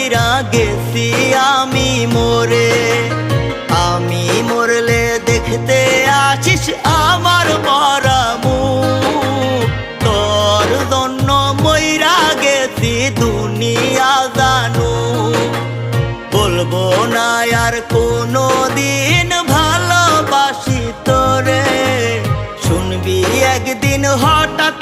মইরা গেছি আমি মরে। আমি মরলে দেখতে আসিস আমার মরা মুখ, তোর জন্য মইরা গেছি দুনিয়া জানু। বলবো না আর কোনো দিন ভালোবাসি তোরে, শুনবি একদিন হঠাৎ